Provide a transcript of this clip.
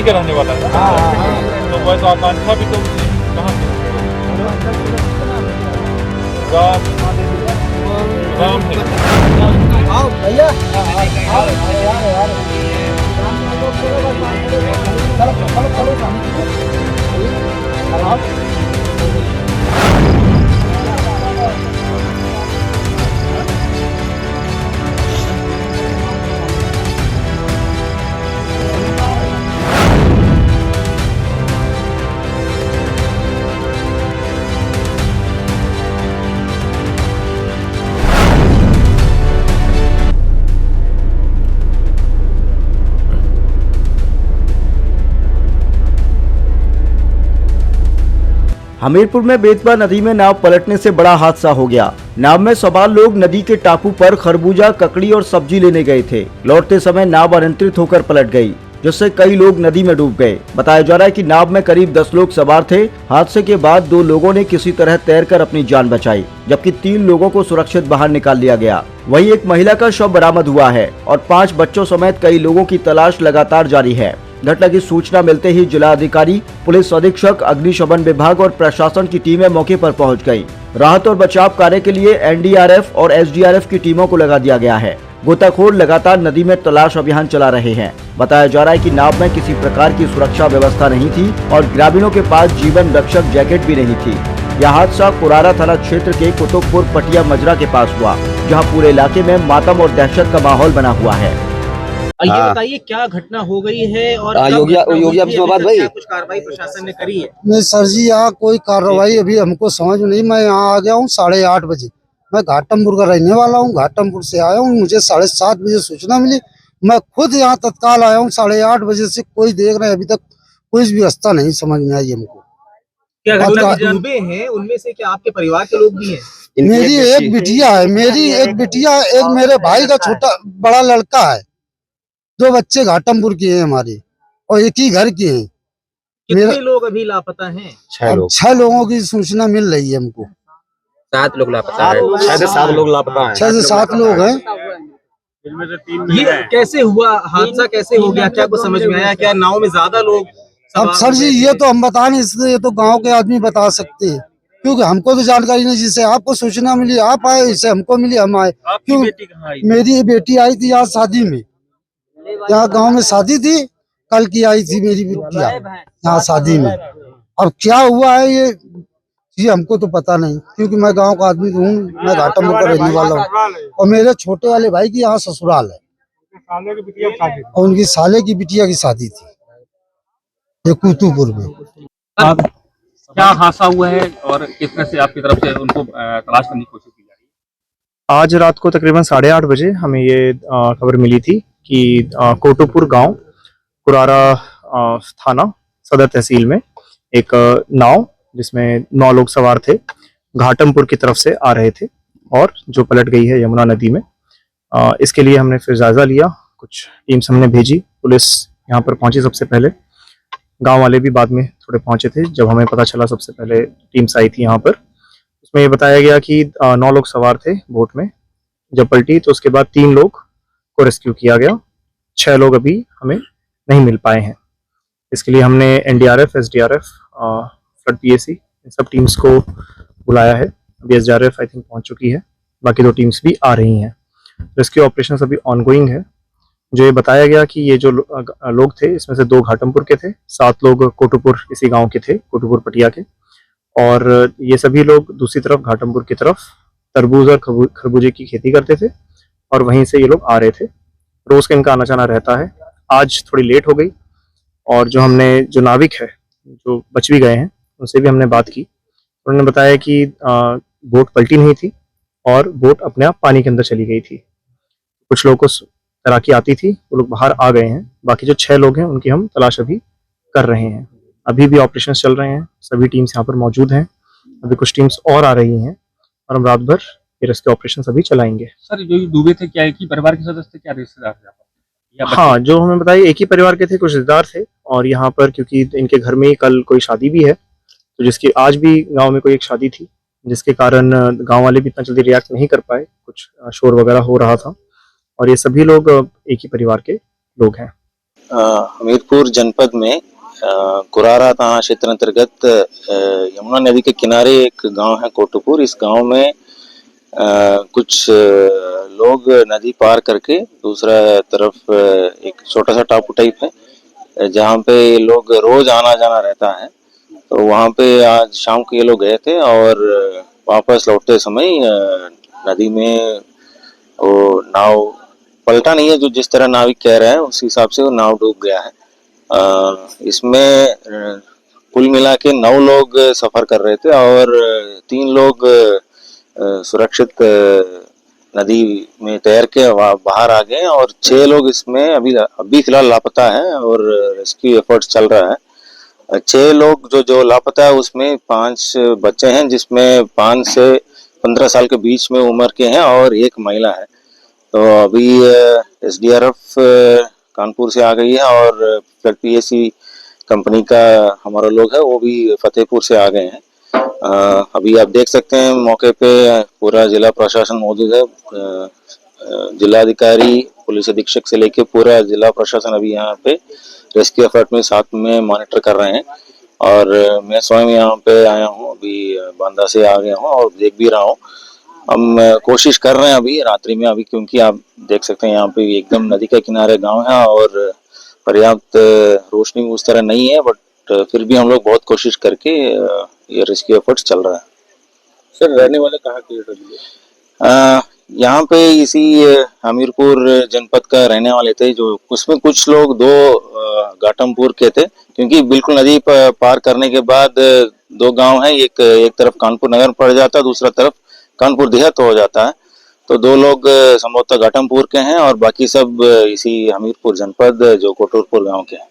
यहीं का रहने वाला है। तो वैसे आकांक्षा भी तो कहाँ से? राम राम है। आओ भैया, चलो हमीरपुर में बेतवा नदी में नाव पलटने से बड़ा हादसा हो गया। नाव में सवार लोग नदी के टापू पर खरबूजा, ककड़ी और सब्जी लेने गए थे। लौटते समय नाव अनियंत्रित होकर पलट गई, जिससे कई लोग नदी में डूब गए। बताया जा रहा है कि नाव में करीब 10 लोग सवार थे। हादसे के बाद 2 लोगों ने किसी तरह तैरकर अपनी जान बचाई, जबकि 3 लोगों को सुरक्षित बाहर निकाल लिया गया। वहीं एक महिला का शव बरामद हुआ है और 5 बच्चों समेत कई लोगों की तलाश लगातार जारी है। घटना की सूचना मिलते ही जिला अधिकारी, पुलिस अधीक्षक, अग्निशमन विभाग और प्रशासन की टीमें मौके पर पहुंच गयी। राहत और बचाव कार्य के लिए एनडीआरएफ और एसडीआरएफ की टीमों को लगा दिया गया है। गोताखोर लगातार नदी में तलाश अभियान चला रहे हैं। बताया जा रहा है कि नाव में किसी प्रकार की सुरक्षा व्यवस्था नहीं थी और ग्रामीणों के पास जीवन रक्षक जैकेट भी नहीं थी। यह हादसा कुरारा थाना क्षेत्र के कुतुबपुर पटिया मजरा के पास हुआ, जहां पूरे इलाके में मातम और दहशत का माहौल बना हुआ है। ये बताइए क्या घटना हो गई है और भाई कुछ कार्रवाई प्रशासन ने करी है? नहीं सर जी, यहाँ कोई कार्रवाई अभी हमको समझ में नहीं। मैं यहाँ आ गया हूँ 8:30 बजे। मैं घाटमपुर का रहने वाला हूँ, घाटमपुर से आया हूँ। मुझे 7:30 बजे सूचना मिली। मैं खुद यहाँ तत्काल आया हूँ। 8:30 बजे से कोई देख रहे हैं, अभी तक कोई व्यवस्था नहीं समझ में आई हमको। क्या डूबे हैं उनमें से क्या आपके परिवार के लोग भी हैं? मेरी एक बिटिया है, एक मेरे भाई का छोटा बड़ा लड़का है। 2 बच्चे घाटमपुर के हैं हमारे और एक ही घर के हैं। कितने लोग अभी लापता हैं? 6 लोगों की सूचना मिल रही है हमको। 7 लोग लापता है। 6 से 7 लोग लापता हैं। 6 से 7 लोग हैं। ये कैसे हुआ हादसा, कैसे हो गया, क्या कुछ समझ में आया? क्या नाव में ज्यादा लोग? अब सर जी ये तो हम बता नहीं सकते, ये तो गांव के आदमी बता सकते हैं, क्योंकि हमको तो जानकारी नहीं। जिससे आपको सूचना मिली आप आए, इससे हमको मिली हम आए। क्यों? मेरी बेटी आई थी यहाँ शादी में, यहाँ गांव में शादी थी, कल की आई थी मेरी बिटिया यहाँ शादी में। अब क्या हुआ है ये हमको तो पता नहीं, क्योंकि मैं गांव का आदमी हूँ। मैं घाटमपुर का रहने वाला हूँ और मेरे छोटे वाले भाई की यहाँ ससुराल है और उनकी साले की बिटिया की शादी थी ये कुतुबपुर में। क्या हादसा हुआ है और किस तरह से आपकी तरफ से उनको तलाश करने की कोशिश की जा रही है? आज रात को तकरीबन 8:30 बजे हमें ये खबर मिली थी कि कोटुपुर गांव, कुरारा थाना, सदर तहसील में एक नाव जिसमें 9 लोग सवार थे, घाटमपुर की तरफ से आ रहे थे और जो पलट गई है यमुना नदी में। इसके लिए हमने फिर जायजा लिया, कुछ टीम्स हमने भेजी। पुलिस यहाँ पर पहुंची सबसे पहले, गांव वाले भी बाद में थोड़े पहुंचे थे। जब हमें पता चला सबसे पहले टीम्स आई थी यहाँ पर, उसमें ये बताया गया कि 9 लोग सवार थे बोट में। जब पलटी तो उसके बाद 3 लोग को रेस्क्यू किया गया। 6 लोग अभी हमें नहीं मिल पाए हैं। इसके लिए हमने एनडीआरएफ, एसडीआरएफ, फ्लड पीएसी, इन सब टीम्स को बुलाया है। अभी एसडीआरएफ आई थिंक पहुंच चुकी है, बाकी 2 टीम्स भी आ रही हैं। रेस्क्यू ऑपरेशन अभी ऑनगोइंग है। जो ये बताया गया कि ये जो लोग थे, इसमें से 2 घाटमपुर के थे, 7 लोग कोटुपुर इसी गाँव के थे, कोटुपुर पटिया के। और ये सभी लोग दूसरी तरफ घाटमपुर की तरफ तरबूज और खरबूजे की खेती करते थे और वहीं से ये लोग आ रहे थे। रोज का इनका आना जाना रहता है। आज थोड़ी लेट हो गई और जो नाविक है, जो बच भी गए हैं, उनसे भी हमने बात की। उन्होंने बताया कि बोट पलटी नहीं थी और बोट अपने आप पानी के अंदर चली गई थी। कुछ लोगों को तैराकी आती थी, वो लोग बाहर आ गए हैं। बाकी जो 6 लोग हैं उनकी हम तलाश अभी कर रहे हैं। अभी भी ऑपरेशन चल रहे हैं, सभी टीम्स यहाँ पर मौजूद हैं। अभी कुछ टीम्स और आ रही हैं और हम रात भर ये रेस्क्यू ऑपरेशन अभी चलाएंगे। सर जो डूबे थे क्या एक ही परिवार के सदस्य थे, क्या रिश्तेदार थे? हाँ, जो हमें बताइए एक ही परिवार के थे, कुछ रिश्तेदार थे। और यहाँ पर क्योंकि इनके घर में ही कल कोई शादी भी है, तो जिसकी आज भी गांव में कोई एक शादी थी, जिसके कारण गांव वाले भी इतना जल्दी रिएक्ट नहीं कर पाए, कुछ शोर वगैरह हो रहा था। और ये सभी लोग एक ही परिवार के लोग हैं। हमीरपुर जनपद में कुरारा थाना क्षेत्र अंतर्गत यमुना नदी के किनारे एक गांव है कोटुपुर। इस गांव में कुछ लोग नदी पार करके दूसरा तरफ एक छोटा सा टापू टाइप है जहां पे लोग रोज आना जाना रहता है। तो वहां पे आज शाम को ये लोग गए थे और वापस लौटते समय नदी में वो नाव पलटा नहीं है, जो जिस तरह नाविक कह रहे हैं उस हिसाब से वो नाव डूब गया है। इसमें कुल मिला के 9 लोग सफर कर रहे थे और 3 लोग सुरक्षित नदी में तैर के बाहर आ गए और 6 लोग इसमें अभी फिलहाल लापता है और रेस्क्यू एफर्ट्स चल रहा है। 6 लोग जो लापता है उसमें 5 बच्चे हैं, जिसमें 5 से 15 साल के बीच में उम्र के हैं और एक महिला है। तो अभी एसडीआरएफ कानपुर से आ गई है और पीएससी कंपनी का हमारा लोग है वो भी फतेहपुर से आ गए हैं। अभी आप देख सकते हैं मौके पे पूरा जिला प्रशासन मौजूद है। जिलाधिकारी, पुलिस अधीक्षक से लेके पूरा जिला प्रशासन अभी यहाँ पे रेस्क्यू एफर्ट में साथ में मॉनिटर कर रहे हैं और मैं स्वयं यहाँ पे आया हूँ, अभी बांदा से आ गया हूँ और देख भी रहा हूँ। हम कोशिश कर रहे हैं अभी रात्रि में, अभी क्योंकि आप देख सकते हैं यहाँ पे एकदम नदी के किनारे गांव है और पर्याप्त रोशनी उस तरह नहीं है, बट फिर भी हम लोग बहुत कोशिश करके ये रेस्क्यू एफर्ट्स चल रहा है। सर रहने वाले कहाँ के? यहाँ पे इसी हमीरपुर जनपद का रहने वाले थे, जो उसमें कुछ लोग 2 घाटमपुर के थे, क्योंकि बिल्कुल नदी पार करने के बाद 2 गांव है, एक तरफ कानपुर नगर पड़ जाता है, दूसरा तरफ कानपुर देहात हो जाता है। तो 2 लोग संभवतः घाटमपुर के हैं और बाकी सब इसी हमीरपुर जनपद जो कोटुरपुर गांव के हैं।